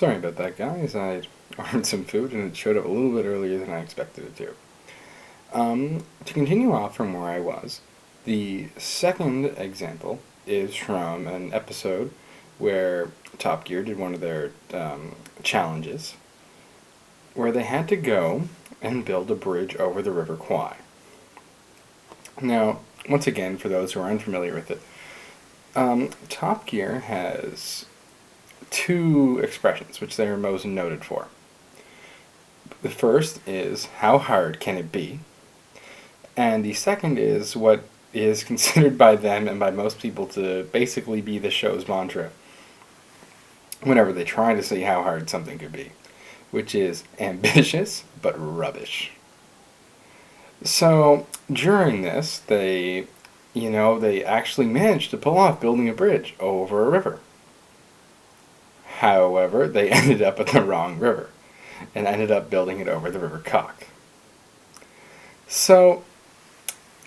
Sorry about that, guys. I ordered some food and it showed up a little bit earlier than I expected it to. To continue off from where I was, the second example is from an episode where Top Gear did one of their challenges, where they had to go and build a bridge over the River Kwai. Now, once again, for those who are unfamiliar with it, Top Gear has two expressions which they are most noted for. The first is, how hard can it be? And the second is what is considered by them and by most people to basically be the show's mantra whenever they try to see how hard something could be, which is ambitious but rubbish. So during this, they actually managed to pull off building a bridge over a river. Towever, they ended up at the wrong river and ended up building it over the River Cock. So,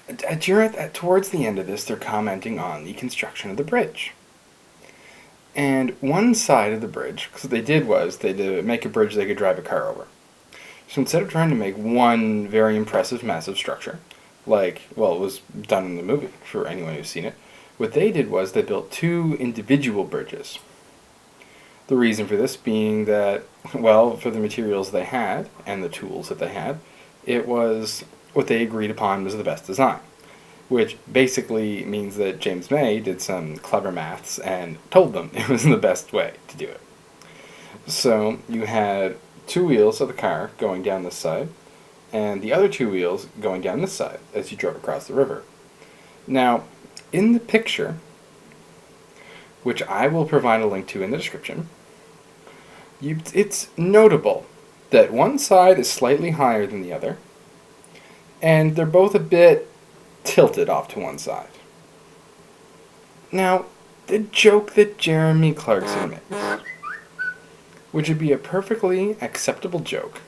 towards the end of this, they're commenting on the construction of the bridge. And one side of the bridge, because what they did was, they did make a bridge they could drive a car over. So instead of trying to make one very impressive, massive structure, it was done in the movie, for anyone who's seen it, what they did was they built two individual bridges. The reason for this being that, for the materials they had and the tools that they had, it was what they agreed upon was the best design. Which basically means that James May did some clever maths and told them it was the best way to do it. So you had two wheels of the car going down this side, and the other two wheels going down this side as you drove across the river. Now, in the picture, which I will provide a link to in the description, it's notable that one side is slightly higher than the other, and they're both a bit tilted off to one side. Now, the joke that Jeremy Clarkson makes, which would be a perfectly acceptable joke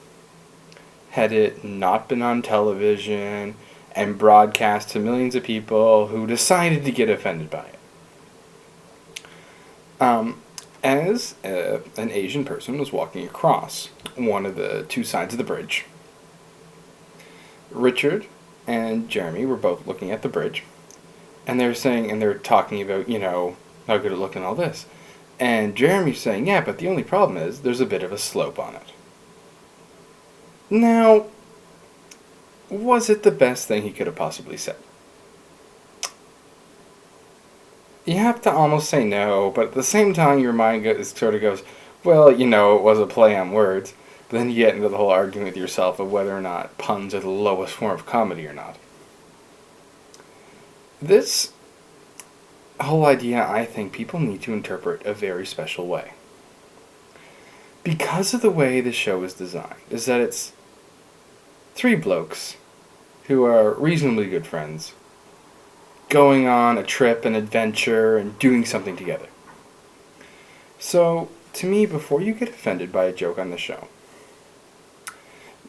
had it not been on television and broadcast to millions of people who decided to get offended by it. As an Asian person was walking across one of the two sides of the bridge, Richard and Jeremy were both looking at the bridge, and they're talking about, how good it looked and all this. And Jeremy's saying, yeah, but the only problem is there's a bit of a slope on it. Now, was it the best thing he could have possibly said? You have to almost say no, but at the same time your mind sort of goes, it was a play on words. But then you get into the whole argument with yourself of whether or not puns are the lowest form of comedy or not. This whole idea, I think, people need to interpret a very special way. Because of the way the show is designed, is that it's three blokes who are reasonably good friends going on a trip, an adventure, and doing something together. So, to me, before you get offended by a joke on the show,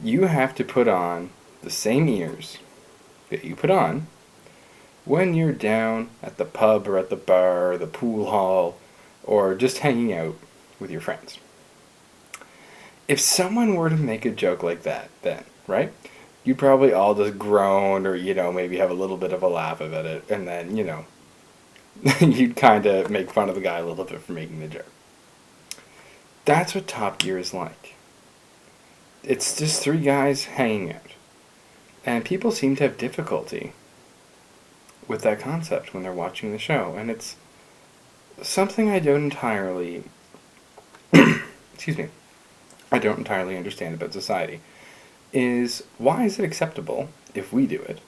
you have to put on the same ears that you put on when you're down at the pub or at the bar or the pool hall or just hanging out with your friends. If someone were to make a joke like that, then, right? You'd probably all just groan or, maybe have a little bit of a laugh about it. And then, you'd kind of make fun of the guy a little bit for making the joke. That's what Top Gear is like. It's just three guys hanging out. And people seem to have difficulty with that concept when they're watching the show. And it's something I don't entirely... I don't entirely understand about society. Is why is it acceptable if we do it,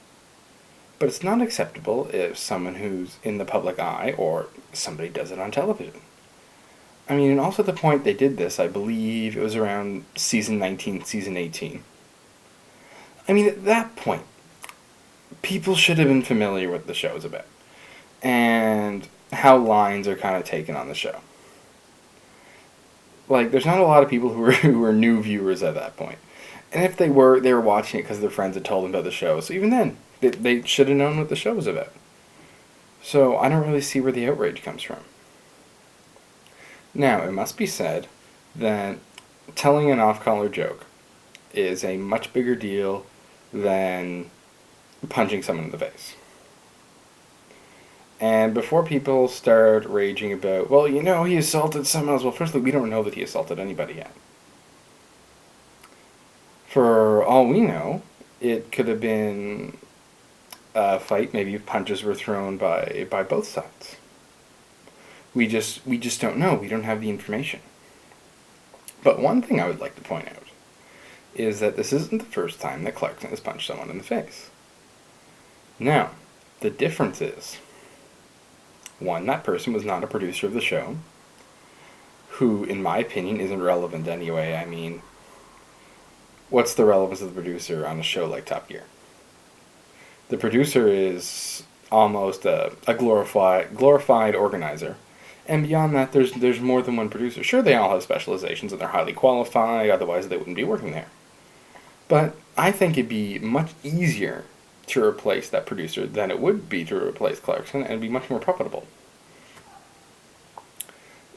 but it's not acceptable if someone who's in the public eye or somebody does it on television? I mean, and also the point they did this, I believe it was around season 19, season 18. I mean, at that point, people should have been familiar with the show's about and how lines are kind of taken on the show. There's not a lot of people who are new viewers at that point. And if they were watching it because their friends had told them about the show. So even then, they should have known what the show was about. So I don't really see where the outrage comes from. Now, it must be said that telling an off-color joke is a much bigger deal than punching someone in the face. And before people start raging about, well, he assaulted someone else. Well, firstly, we don't know that he assaulted anybody yet. For all we know, it could have been a fight. Maybe punches were thrown by both sides. We just don't know. We don't have the information. But one thing I would like to point out is that this isn't the first time that Clarkson has punched someone in the face. Now, the difference is, one, that person was not a producer of the show, who, in my opinion, isn't relevant anyway. I mean, what's the relevance of the producer on a show like Top Gear? The producer is almost a glorified organizer. And beyond that, there's more than one producer. Sure, they all have specializations and they're highly qualified, otherwise they wouldn't be working there. But I think it'd be much easier to replace that producer than it would be to replace Clarkson, and it'd be much more profitable.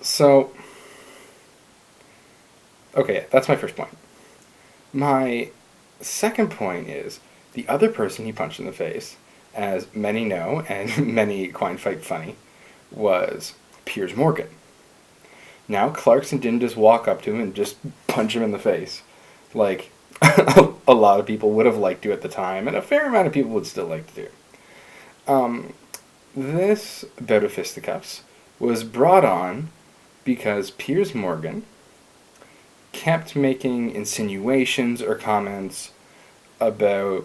So, okay, that's my first point. My second point is, the other person he punched in the face, as many know, and many find funny, was Piers Morgan. Now, Clarkson didn't just walk up to him and just punch him in the face, like a lot of people would have liked to at the time, and a fair amount of people would still like to do. This bout of fisticuffs was brought on because Piers Morgan kept making insinuations or comments about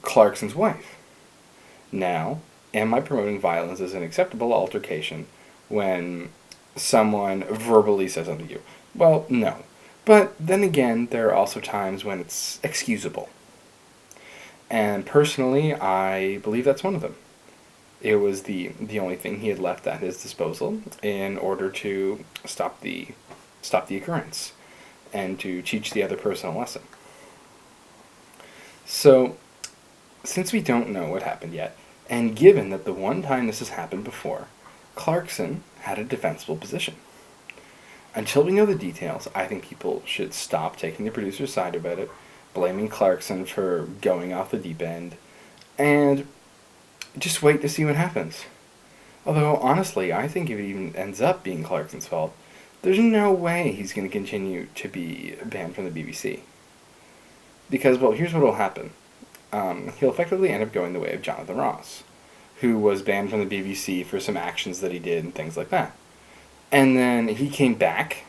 Clarkson's wife. Now, am I promoting violence as an acceptable altercation when someone verbally says something to you? Well, no. But then again, there are also times when it's excusable. And personally, I believe that's one of them. It was the only thing he had left at his disposal in order to stop the occurrence and to teach the other person a lesson. So, since we don't know what happened yet, and given that the one time this has happened before, Clarkson had a defensible position. Until we know the details, I think people should stop taking the producer's side about it, blaming Clarkson for going off the deep end, and just wait to see what happens. Although, honestly, I think if it even ends up being Clarkson's fault, there's no way he's going to continue to be banned from the BBC. Because, well, here's what will happen. He'll effectively end up going the way of Jonathan Ross, who was banned from the BBC for some actions that he did and things like that. And then he came back,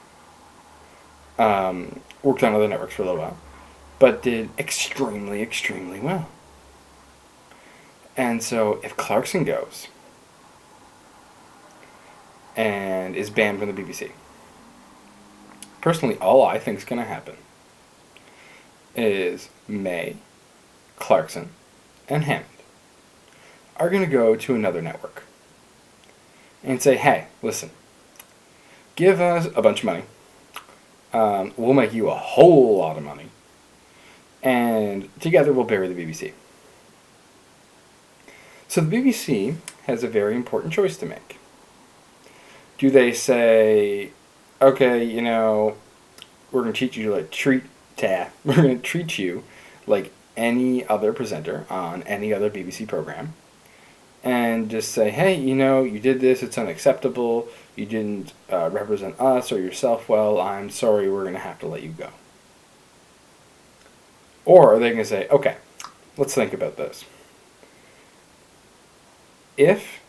worked on other networks for a little while, but did extremely, extremely well. And so if Clarkson goes and is banned from the BBC, personally, all I think is going to happen is May, Clarkson, and Hammond are going to go to another network and say, hey, listen, give us a bunch of money. We'll make you a whole lot of money. And together we'll bury the BBC. So the BBC has a very important choice to make. Do they say, okay, we're going to treat you like we're going to treat you like any other presenter on any other BBC program, and just say, hey, you did this, it's unacceptable, you didn't represent us or yourself well, I'm sorry, we're going to have to let you go. Or are they going to say, okay, let's think about this. If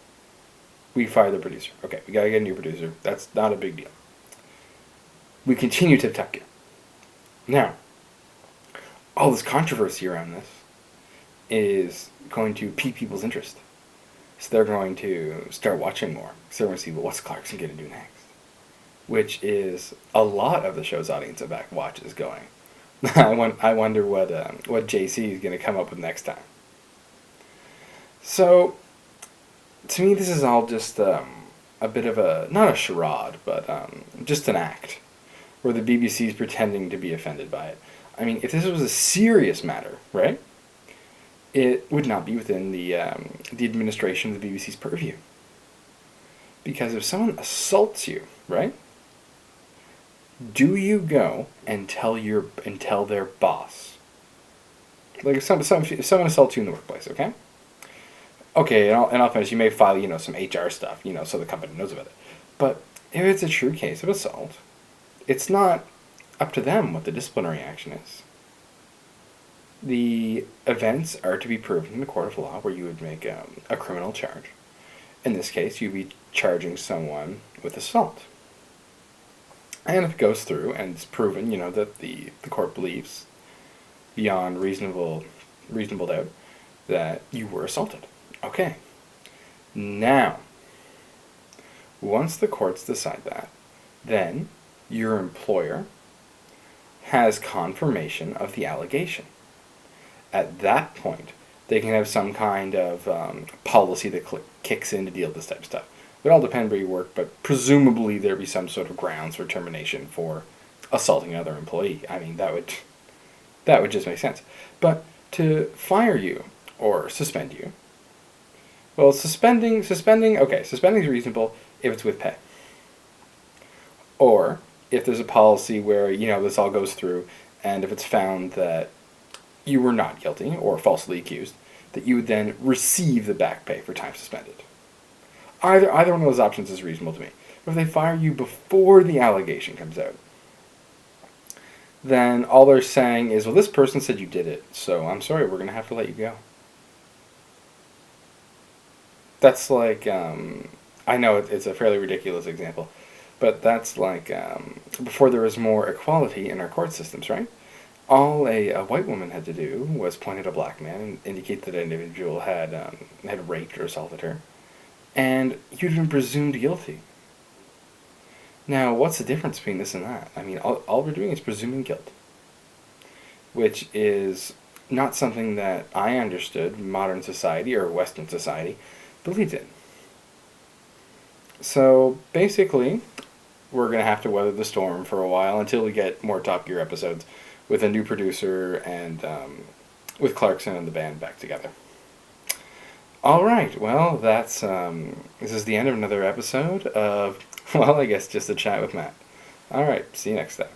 we fire the producer, okay, we got to get a new producer, that's not a big deal. We continue to tuck it. Now, all this controversy around this is going to pique people's interest. So they're going to start watching more. So they're going to see, well, what's Clarkson going to do next? Which is a lot of the show's audience at back watches going. I wonder what JC is going to come up with next time. So, to me, this is all just a bit of not a charade, but just an act where the BBC is pretending to be offended by it. I mean, if this was a serious matter, right, it would not be within the administration of the BBC's purview. Because if someone assaults you, right, Do you go and tell their boss? Like if someone assaults you in the workplace, okay? Okay, and I'll finish. You may file, some HR stuff, so the company knows about it. But if it's a true case of assault, it's not up to them what the disciplinary action is. The events are to be proven in a court of law where you would make a criminal charge. In this case, you'd be charging someone with assault. And if it goes through and it's proven, that the court believes beyond reasonable doubt that you were assaulted. Okay. Now, once the courts decide that, then your employer has confirmation of the allegation. At that point, they can have some kind of policy that kicks in to deal with this type of stuff. It would all depend where you work, but presumably there'd be some sort of grounds for termination for assaulting another employee. I mean, that would just make sense. But to fire you or suspend you, well, suspending is reasonable if it's with pay. Or if there's a policy where, this all goes through, and if it's found that you were not guilty or falsely accused, that you would then receive the back pay for time suspended. Either one of those options is reasonable to me. But if they fire you before the allegation comes out, then all they're saying is, well, this person said you did it, so I'm sorry, we're going to have to let you go. That's like, I know it's a fairly ridiculous example, but that's like before there was more equality in our court systems, right? All a white woman had to do was point at a black man and indicate that an individual had raped or assaulted her, and you'd been presumed guilty. Now, what's the difference between this and that? I mean, all we're doing is presuming guilt, which is not something that I understood modern society or Western society believed in. So basically, we're going to have to weather the storm for a while until we get more Top Gear episodes with a new producer and with Clarkson and the band back together. All right, well, this is the end of another episode of, well, I guess just a chat with Matt. All right, see you next time.